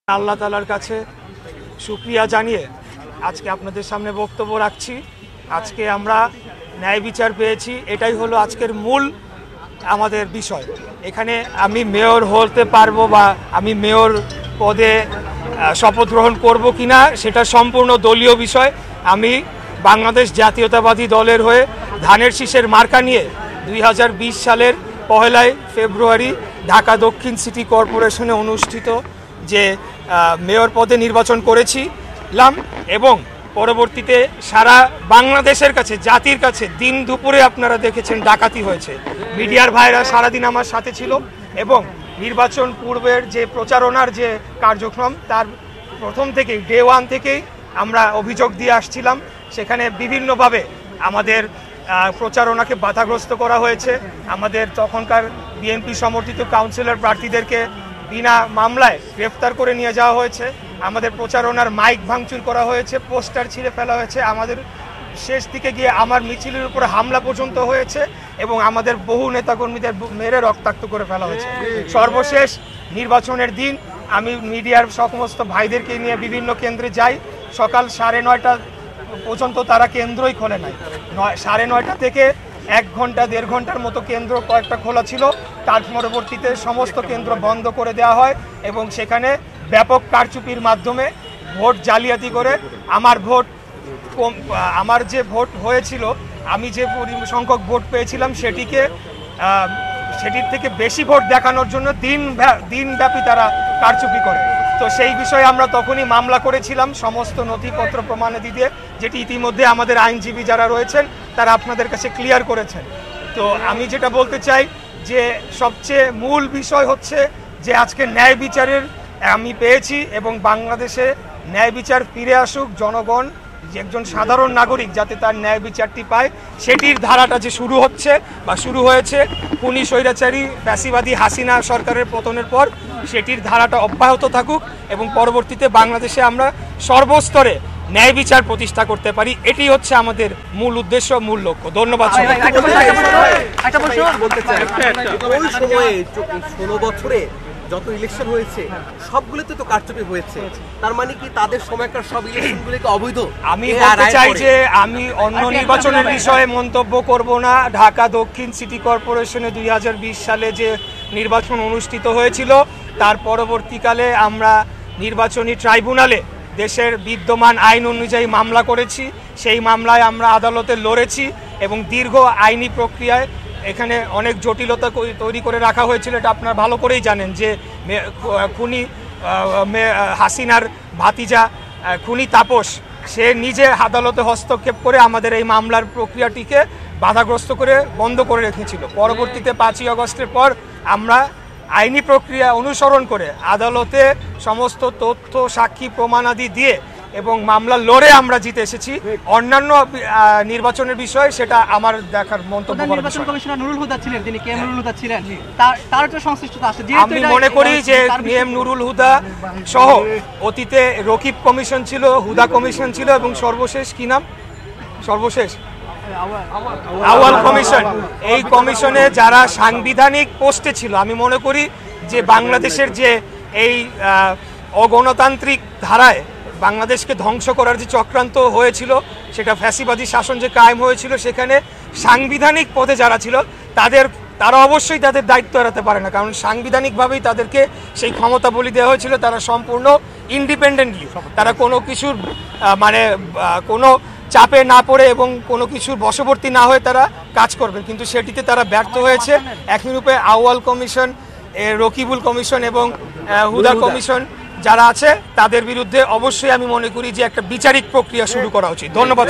আল্লাহ তাআলার কাছে শুকরিয়া জানিয়ে আজকে আপনাদের সামনে বক্তব্য রাখছি। আজকে আমরা ন্যায় বিচার পেয়েছি, এটাই হলো আজকের মূল আমাদের বিষয়। এখানে আমি মেয়র হতে পারবো বা আমি মেয়র পদে শপথ গ্রহণ করবো কিনা সেটা সম্পূর্ণ দলীয় বিষয়। আমি বাংলাদেশ জাতীয়তাবাদী দলের হয়ে ধানের শীষের মার্কা নিয়ে 2020 সালের 1 ফেব্রুয়ারি ঢাকা দক্ষিণ সিটি কর্পোরেশনে অনুষ্ঠিত যে মেয়র পদে নির্বাচন করেছিলাম এবং পরবর্তীতে সারা বাংলাদেশের কাছে, জাতির কাছে দিন দুপুরে আপনারা দেখেছেন ডাকাতি হয়েছে। মিডিয়ার ভাইরা সারাদিন আমার সাথে ছিল এবং নির্বাচন পূর্বের যে প্রচারণার যে কার্যক্রম তার প্রথম থেকেই ডে 1 থেকেই আমরা অভিযোগ দিয়ে আসছিলাম। সেখানে বিভিন্নভাবে আমাদের প্রচারণাকে বাধাগ্রস্ত করা হয়েছে। আমাদের তখনকার বিএনপি সমর্থিত কাউন্সিলর প্রার্থীদেরকে বিনা মামলায় গ্রেফতার করে নিয়ে যাওয়া হয়েছে। আমাদের প্রচারণার মাইক ভাঙচুর করা হয়েছে, পোস্টার ছিঁড়ে ফেলা হয়েছে। আমাদের শেষ দিকে গিয়ে আমার মিছিলের উপরে হামলা পর্যন্ত হয়েছে এবং আমাদের বহু নেতাকর্মীদের মেরে রক্তাক্ত করে ফেলা হয়েছে। সর্বশেষ নির্বাচনের দিন আমি মিডিয়ার সমস্ত ভাইদেরকে নিয়ে বিভিন্ন কেন্দ্রে যাই। সকাল 9:30 পর্যন্ত তারা কেন্দ্রই খোলে নাই। 9:30 থেকে 1 ঘন্টা 1.5 ঘন্টার মতো কেন্দ্র কয়েকটা খোলা ছিল। তার পরবর্তীতে সমস্ত কেন্দ্র বন্ধ করে দেওয়া হয় এবং সেখানে ব্যাপক কারচুপির মাধ্যমে ভোট জালিয়াতি করে আমার যে ভোট হয়েছিল, আমি যে সংখ্যক ভোট পেয়েছিলাম সেটির থেকে বেশি ভোট দেখানোর জন্য দিনব্যাপী তারা কারচুপি করে। তো সেই বিষয়ে আমরা তখনই মামলা করেছিলাম সমস্ত নথিপত্র প্রমাণাদি দিয়ে, যেটি ইতিমধ্যে আমাদের আইনজীবী যারা রয়েছেন তারা আপনাদের কাছে ক্লিয়ার করেছেন। তো আমি যেটা বলতে চাই যে সবচেয়ে মূল বিষয় হচ্ছে যে আজকে ন্যায় বিচারের আমি পেয়েছি এবং বাংলাদেশে ন্যায় বিচার ফিরে আসুক। জনগণ, একজন সাধারণ নাগরিক যাতে তার ন্যায় বিচারটি পায়, সেটির ধারাটা যে শুরু হচ্ছে বা শুরু হয়েছে খুনি স্বৈরাচারী ফ্যাসিবাদী হাসিনা সরকারের পতনের পর, সেটির ধারাটা অব্যাহত থাকুক এবং পরবর্তীতে বাংলাদেশে আমরা সর্বস্তরে ন্যায় বিচার প্রতিষ্ঠা করতে পারি। এটি হচ্ছে আমাদের মূল উদ্দেশ্য, মূল লক্ষ্য। ধন্যবাদ। 16 বছরে যত ইলেকশন হয়েছে সবগুলোতে তো কারচুপি হয়েছে, তার মানে কি তাদের সময়কার সব ইলেকশনগুলোকে অবৈধ? আমি বলতে চাই যে আমি অন্য নির্বাচনের বিষয়ে মন্তব্য করব না। ঢাকা দক্ষিণ সিটি কর্পোরেশনে 2020 সালে যে নির্বাচন অনুষ্ঠিত হয়েছিল তার পরবর্তীকালে আমরা নির্বাচনী ট্রাইব্যুনালে দেশের বিদ্যমান আইন অনুযায়ী মামলা করেছি। সেই মামলায় আমরা আদালতে লড়েছি এবং দীর্ঘ আইনি প্রক্রিয়ায় এখানে অনেক জটিলতা তৈরি করে রাখা হয়েছিল। এটা আপনারা ভালো করেই জানেন যে খুনি হাসিনার ভাতিজা খুনি তাপস সে নিজে আদালতে হস্তক্ষেপ করে আমাদের এই মামলার প্রক্রিয়াটিকে বাধাগ্রস্ত করে বন্ধ করে রেখেছিল। পরবর্তীতে 5ই আগস্টের পর আমরা আইনি প্রক্রিয়া অনুসরণ করে আদালতে সমস্ত তথ্য সাক্ষী প্রমাণাদি দিয়ে এবং মামলা লড়ে আমরা জিতে এসেছি। অন্যান্য নির্বাচনের বিষয় সেটা আমার দেখার মন্তব্য করার বিষয়। নির্বাচন কমিশনার নুরুল হুদা ছিলেন, তিনি কে এম নুরুল হুদা ছিলেন, তার একটা সংশ্লিষ্টতা আছে। আমি মনে করি যে কে এম নুরুল হুদা সহ অতীতে রকিব কমিশন ছিল, হুদা কমিশন ছিল এবং সর্বশেষ কি নাম, সর্বশেষ আউয়াল কমিশন। এই কমিশনে যারা সাংবিধানিক পোস্টে ছিল, আমি মনে করি যে বাংলাদেশের যে এই অগণতান্ত্রিক ধারায় বাংলাদেশকে ধ্বংস করার যে চক্রান্ত হয়েছিল, সেটা ফ্যাসিবাদী শাসন যে কায়েম হয়েছিল, সেখানে সাংবিধানিক পদে যারা ছিল তারা অবশ্যই তাদের দায়িত্ব এড়াতে পারে না, কারণ সাংবিধানিকভাবেই তাদেরকে সেই ক্ষমতা বলি দেওয়া হয়েছিল। তারা সম্পূর্ণ ইন্ডিপেন্ডেন্টলি, তারা কোনো কিছুর কোনো চাপে না পড়ে এবং কোনো কিছুর বশবর্তী না হয়ে তারা কাজ করবে, কিন্তু সেটিতে তারা ব্যর্থ হয়েছে। একই রূপে আউয়াল কমিশন, রকিবুল কমিশন এবং হুদা কমিশন যারা আছে তাদের বিরুদ্ধে অবশ্যই আমি মনে করি যে একটা বিচারিক প্রক্রিয়া শুরু করা উচিত। ধন্যবাদ।